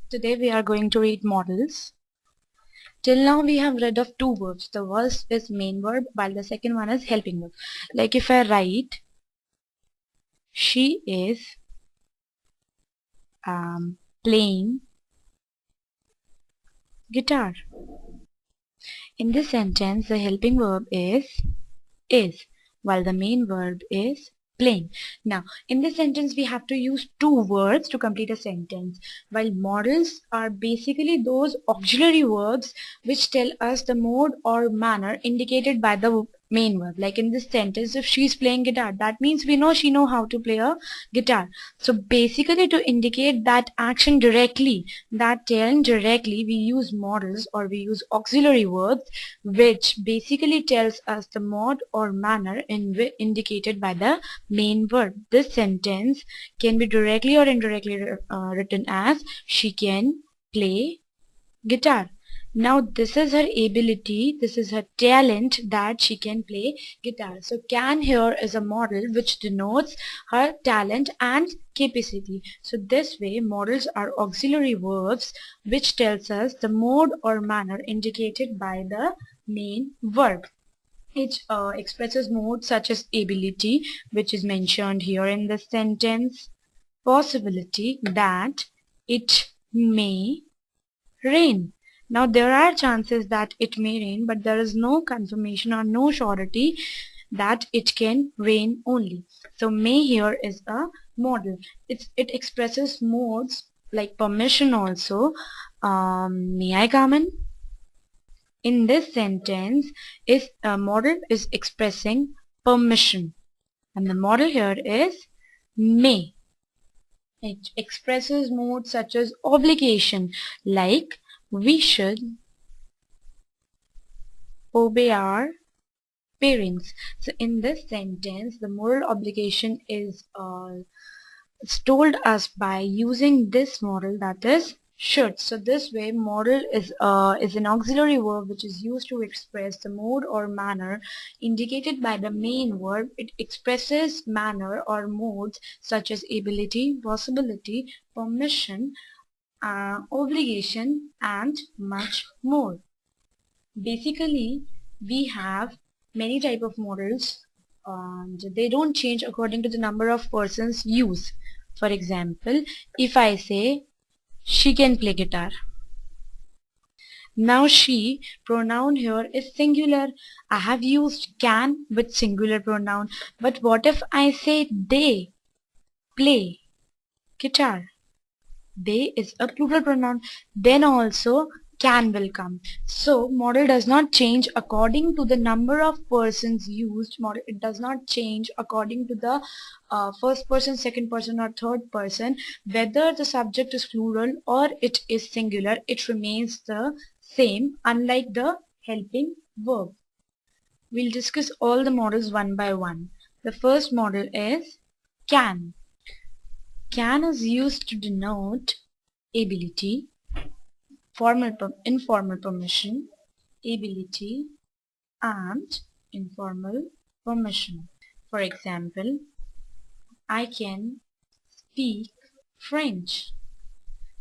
Today we are going to read models. Till now we have read of two verbs. The first is main verb while the second one is helping verb. Like if I write, she is playing guitar. In this sentence the helping verb is while the main verb is playing. Now in this sentence we have to use two words to complete a sentence, while modals are basically those auxiliary verbs which tell us the mode or manner indicated by the main verb. Like in this sentence, if she's playing guitar, that means we know she know how to play a guitar. So basically to indicate that action directly, that telling directly, we use modals or we use auxiliary verbs which basically tells us the mode or manner indicated by the main verb. This sentence can be directly or indirectly written as she can play guitar. Now this is her ability, this is her talent that she can play guitar. So can here is a modal which denotes her talent and capacity. So this way modals are auxiliary verbs which tells us the mode or manner indicated by the main verb. It expresses modes such as ability, which is mentioned here in the sentence, possibility that it may rain. Now there are chances that it may rain, but there is no confirmation or no surety that it can rain only. So may here is a modal. It expresses modes like permission also. May I come in? In this sentence, is a modal is expressing permission, and the modal here is may. It expresses modes such as obligation, like we should obey our parents. So in this sentence, the moral obligation is told us by using this modal, that is should. So this way modal is an auxiliary verb which is used to express the mode or manner indicated by the main verb. It expresses manner or modes such as ability, possibility, permission, obligation and much more. Basically we have many type of modals and they don't change according to the number of persons used. For example, if I say she can play guitar. Now she pronoun here is singular. I have used can with singular pronoun. But what if I say they play guitar? They is a plural pronoun. Then also can will come. So modal does not change according to the number of persons used. Modal, it does not change according to the first person, second person or third person. Whether the subject is plural or it is singular, it remains the same, unlike the helping verb. We'll discuss all the modals one by one. The first modal is can. Can is used to denote ability, informal permission, ability and informal permission. For example, I can speak French.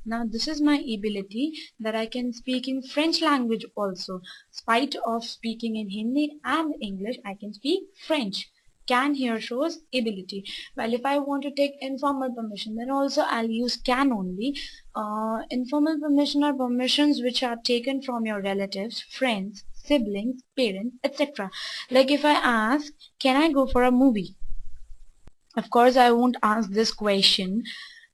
Now this is my ability that I can speak in French language also. Spite of speaking in Hindi and English, I can speak French. Can here shows ability. Well, if I want to take informal permission, then also I'll use can only. Informal permission are permissions which are taken from your relatives, friends, siblings, parents, etc. Like if I ask, can I go for a movie? Of course I won't ask this question,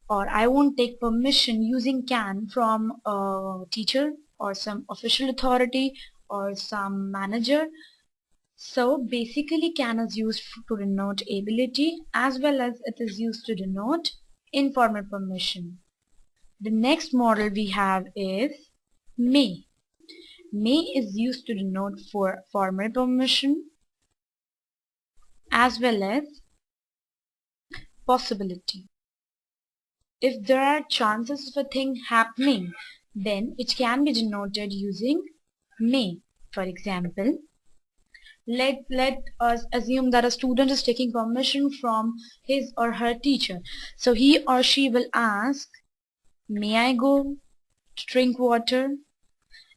or I won't take permission using can from a teacher or some official authority or some manager. So basically can is used to denote ability as well as it is used to denote informal permission. The next modal we have is may. May is used to denote for formal permission as well as possibility. If there are chances of a thing happening, then it can be denoted using may. For example, let us assume that a student is taking permission from his or her teacher. So he or she will ask, may I go to drink water.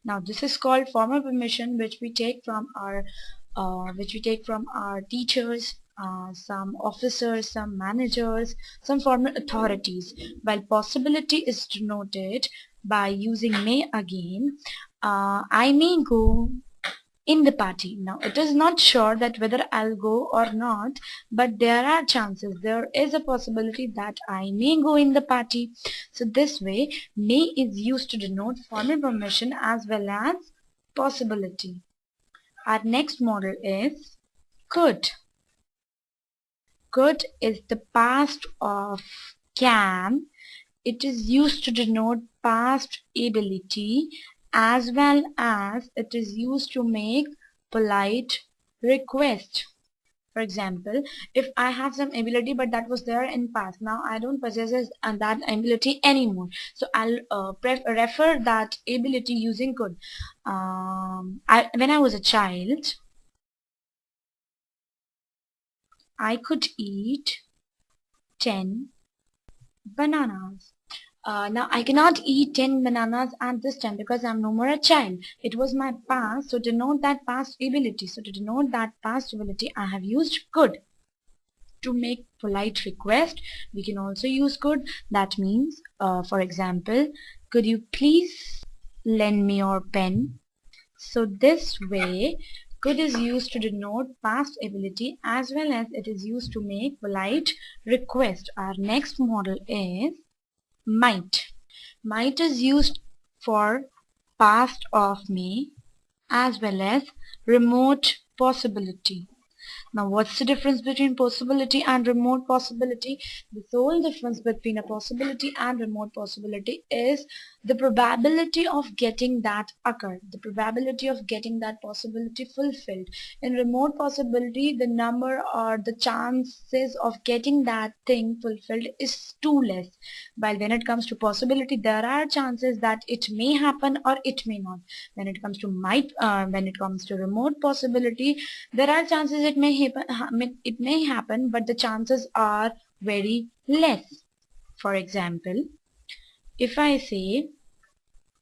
Now this is called formal permission, which we take from our teachers, some officers, some managers, some formal authorities. While possibility is denoted by using may again, I may go in the party. Now it is not sure that whether I'll go or not, but there are chances, there is a possibility that I may go in the party. So this way may is used to denote formal permission as well as possibility. Our next model is could. Could is the past of can. It is used to denote past ability as well as it is used to make polite request. For example, if I have some ability but that was there in past, now I don't possess that ability anymore, so I'll refer that ability using could. When I was a child, I could eat 10 bananas. Now I cannot eat 10 bananas at this time because I'm no more a child. It was my past, so to denote that past ability. So to denote that past ability, I have used could. To make polite request, we can also use could. That means, for example, could you please lend me your pen? So this way, could is used to denote past ability as well as it is used to make polite request. Our next model is might. Might is used for past of may as well as remote possibility. Now what's the difference between possibility and remote possibility? The sole difference between a possibility and remote possibility is the probability of getting that occur, the probability of getting that possibility fulfilled. In remote possibility, the number or the chances of getting that thing fulfilled is too less. While when it comes to possibility, there are chances that it may happen or it may not. When it comes to when it comes to remote possibility, there are chances it may happen, but the chances are very less. For example, if I say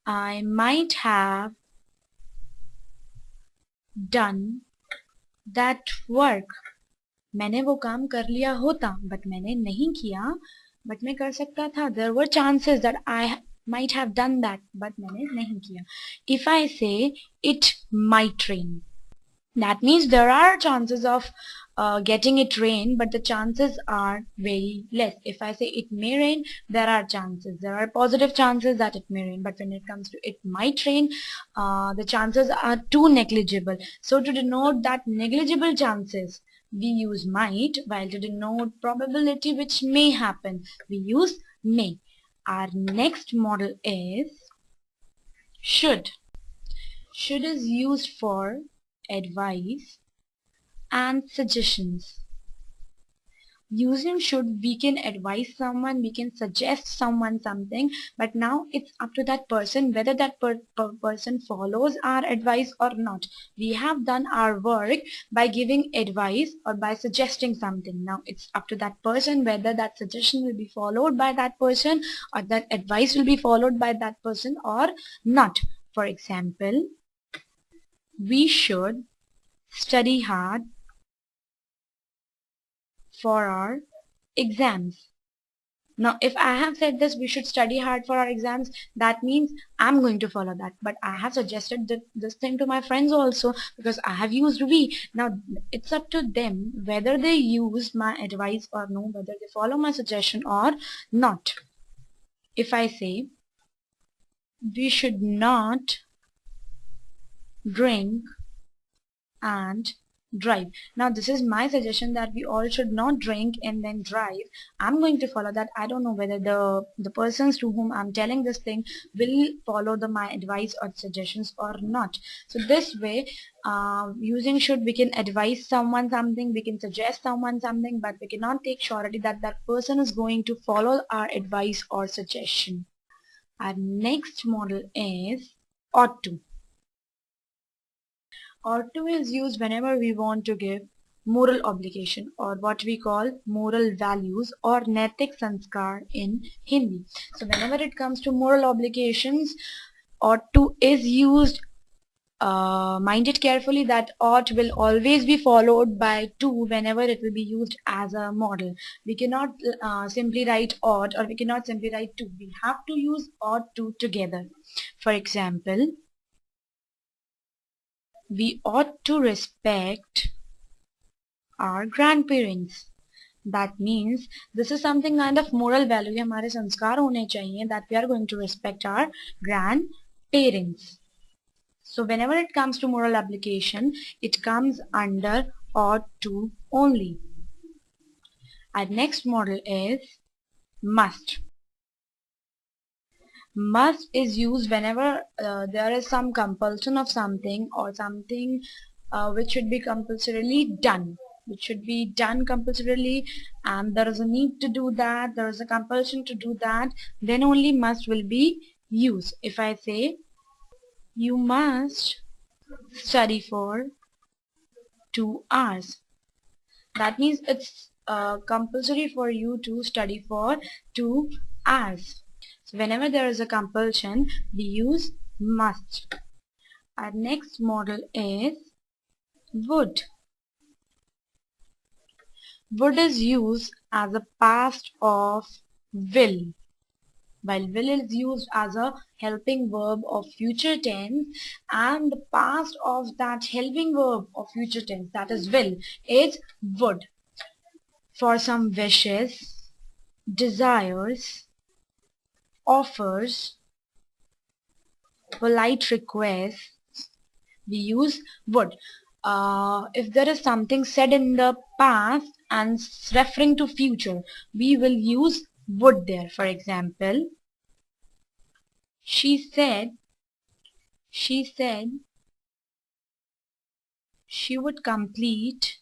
I might have done that work, मैंने वो काम कर लिया होता, but मैंने नहीं किया, but मैं कर सकता था. There were chances that I might have done that, but मैंने नहीं किया. If I say it might rain, that means there are chances of getting it rain, but the chances are very less. If I say it may rain, there are chances. There are positive chances that it may rain, but when it comes to it might rain, the chances are too negligible. So to denote that negligible chances, we use might, while to denote probability which may happen, we use may. Our next model is should. Should is used for advice and suggestions. Using should, we can advise someone, we can suggest someone something, but now it's up to that person whether that person follows our advice or not. We have done our work by giving advice or by suggesting something. Now it's up to that person whether that suggestion will be followed by that person or that advice will be followed by that person or not. For example, we should study hard for our exams. Now if I have said this, we should study hard for our exams, that means I'm going to follow that. But I have suggested this thing to my friends also because I have used we. Now it's up to them whether they use my advice or no, whether they follow my suggestion or not. If I say we should not drink and drive. Now this is my suggestion that we all should not drink and then drive. I'm going to follow that. I don't know whether the persons to whom I'm telling this thing will follow my advice or suggestions or not. So this way, using should, we can advise someone something, we can suggest someone something, but we cannot take surety that that person is going to follow our advice or suggestion. Our next model is ought to. Ought to is used whenever we want to give moral obligation, or what we call moral values or naitik sanskar in Hindi. So whenever it comes to moral obligations, ought to is used. Mind it carefully that ought will always be followed by to whenever it will be used as a model. We cannot simply write ought, or we cannot simply write to. We have to use ought to together. For example, we ought to respect our grandparents. That means this is something kind of moral value. ये हमारे संस्कार होने चाहिए that we are going to respect our grandparents. So whenever it comes to moral application, it comes under ought to only. Our next model is must. Must is used whenever there is some compulsion of something, or something which should be compulsorily done. Which should be done compulsorily, and there is a need to do that, there is a compulsion to do that, then only must will be used. If I say, you must study for 2 hours, that means it's compulsory for you to study for 2 hours. So whenever there is a compulsion, we use must. Our next model is would. Would is used as a past of will, while will is used as a helping verb of future tense, and the past of that helping verb of future tense, that is will, is would. For some wishes, desires, offers, polite requests, we use would. If there is something said in the past and referring to future, we will use would there. For example, she said she would complete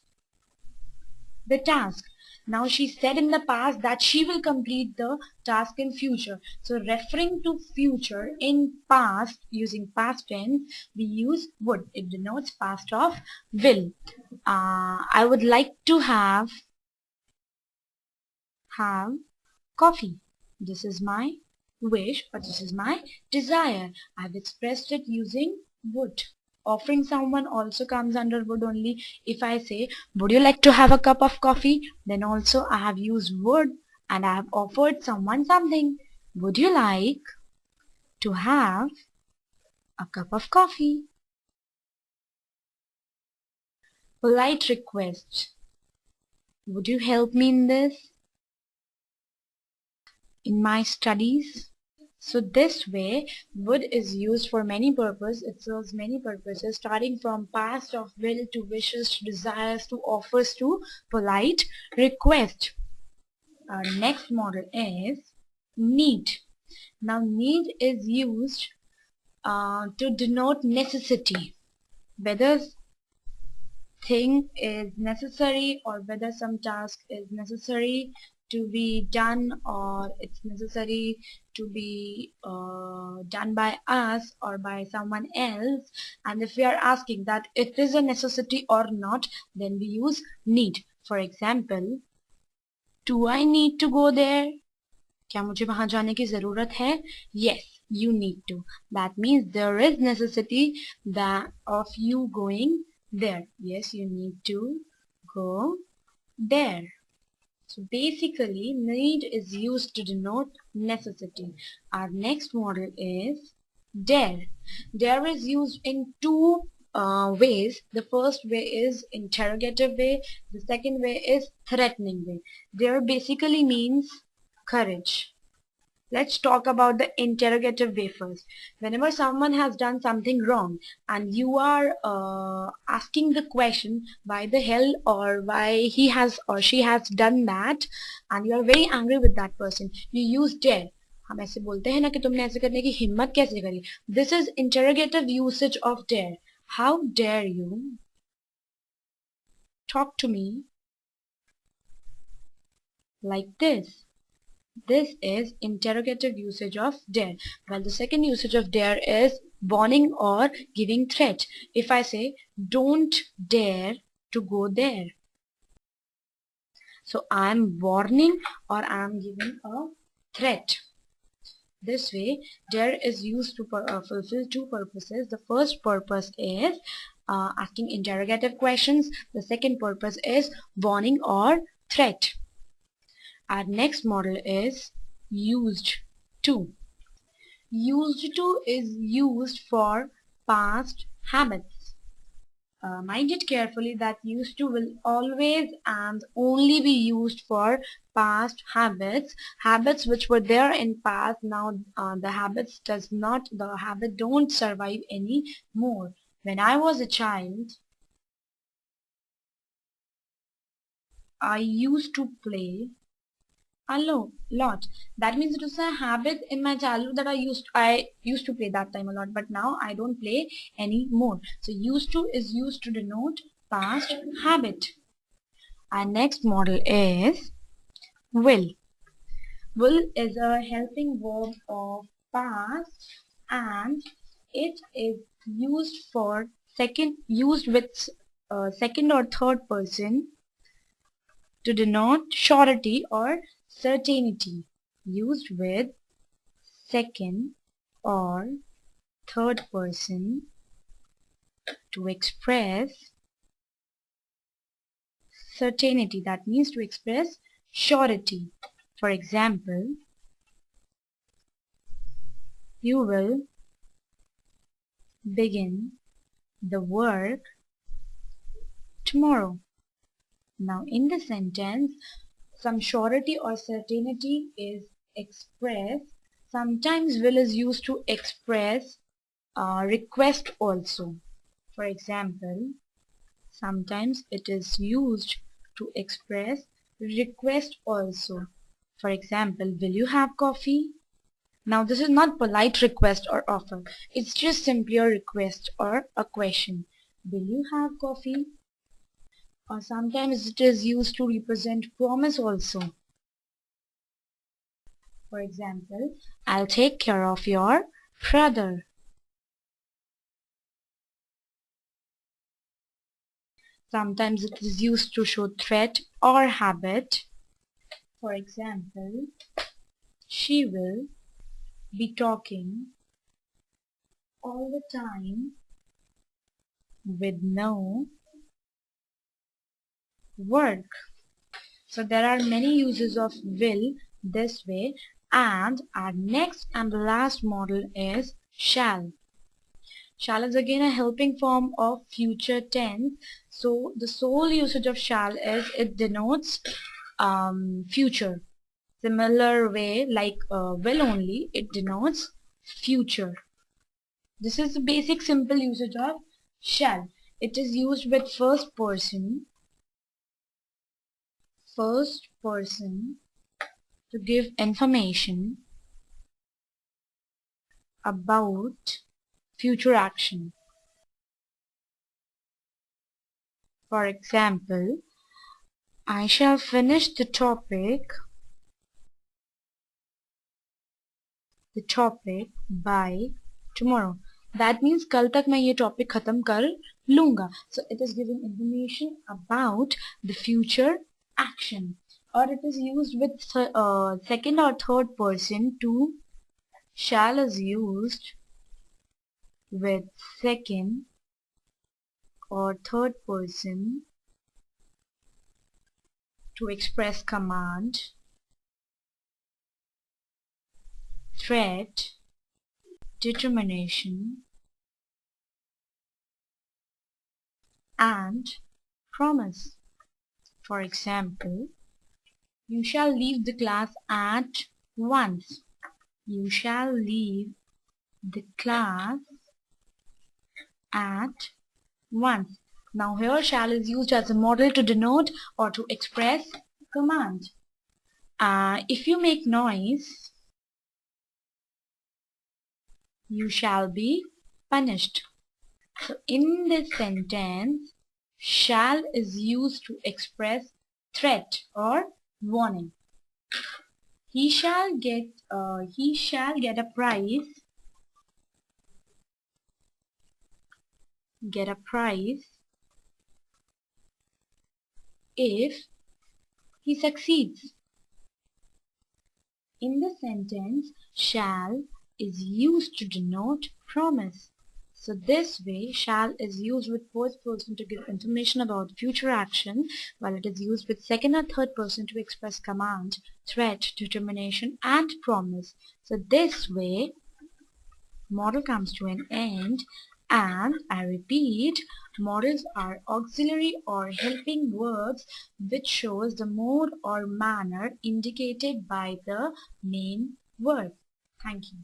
the task. Now she said in the past that she will complete the task in future. So referring to future in past using past tense, we use would. It denotes past of will. I would like to have coffee. This is my wish, or this is my desire. I've expressed it using would. Offering someone also comes under would only. If I say, would you like to have a cup of coffee? Then also I have used would, and I have offered someone something. Would you like to have a cup of coffee? Polite request. Would you help me in this? In my studies? So this way, would is used for many purposes. It serves many purposes, starting from past of will to wishes to desires to offers to polite request. Our next model is need. Now need is used to denote necessity. Whether thing is necessary, or whether some task is necessary to be done, or it's necessary to be done by us or by someone else, and if we are asking that it is a necessity or not, then we use need. For example, do I need to go there? क्या मुझे वहां जाने की जरूरत है? Yes, you need to. That means there is necessity that of you going there. Yes, you need to go there. So basically, need is used to denote necessity. Our next model is dare. Dare is used in two ways. The first way is interrogative way. The second way is threatening way. Dare basically means courage. Let's talk about the interrogative way first. Whenever someone has done something wrong and you are asking the question why the hell or why he has or she has done that, and you are very angry with that person, you use dare. हम ऐसे बोलते हैं ना कि तुमने ऐसे करने की हिम्मत कैसे करी. This is interrogative usage of dare. How dare you talk to me like this? This is interrogative usage of dare. While the second usage of dare is warning or giving threat. If I say, don't dare to go there, So I'm warning or I'm giving a threat. This way, dare is used to fulfill two purposes. The first purpose is asking interrogative questions. The second purpose is warning or threat. Our next model is used to. Used to is used for past habits. Mind it carefully that used to will always and only be used for past habits. Habits which were there in past, now the habit don't survive anymore. When I was a child, I used to play a lot. That means it was a habit in my childhood that I used to play that time a lot, but now I don't play anymore. So used to is used to denote past habit. Our next model is will. Will is a helping verb of past and it is used with second or third person to denote surety or certainty. Used with second or third person to express certainty. That means to express surety. For example, you will begin the work tomorrow. Now in the sentence, some surety or certainty is expressed. Sometimes will is used to express request also. For example, sometimes it is used to express request also. For example, will you have coffee? Now this is not polite request or offer. It's just simply a request or a question. Will you have coffee? Or sometimes it is used to represent promise also. For example, I'll take care of your brother. Sometimes it is used to show threat or habit. For example, she will be talking all the time with no work. So there are many uses of will this way, and our next and the last model is shall. Shall is again a helping form of future tense. So the sole usage of shall is it denotes future. Similar way like will only, it denotes future. This is the basic simple usage of shall. It is used with first person to give information about future action. For example, I shall finish the topic by tomorrow. That means कल तक मैं ये topic खत्म कर लूँगा. So it is giving information about the future action. Or it is used with second or third person to. Shall is used with second or third person to express command, threat, determination, and promise. For example, you shall leave the class at once. You shall leave the class at once. Now here shall is used as a model to denote or to express command. If you make noise, you shall be punished. So in this sentence, shall is used to express threat or warning. He shall get a prize. Get a prize if he succeeds. In the sentence, shall is used to denote promise. So this way, shall is used with first person to give information about future action, while it is used with second or third person to express command, threat, determination, and promise. So this way, model comes to an end, and I repeat, models are auxiliary or helping verbs which shows the mode or manner indicated by the main verb. Thank you.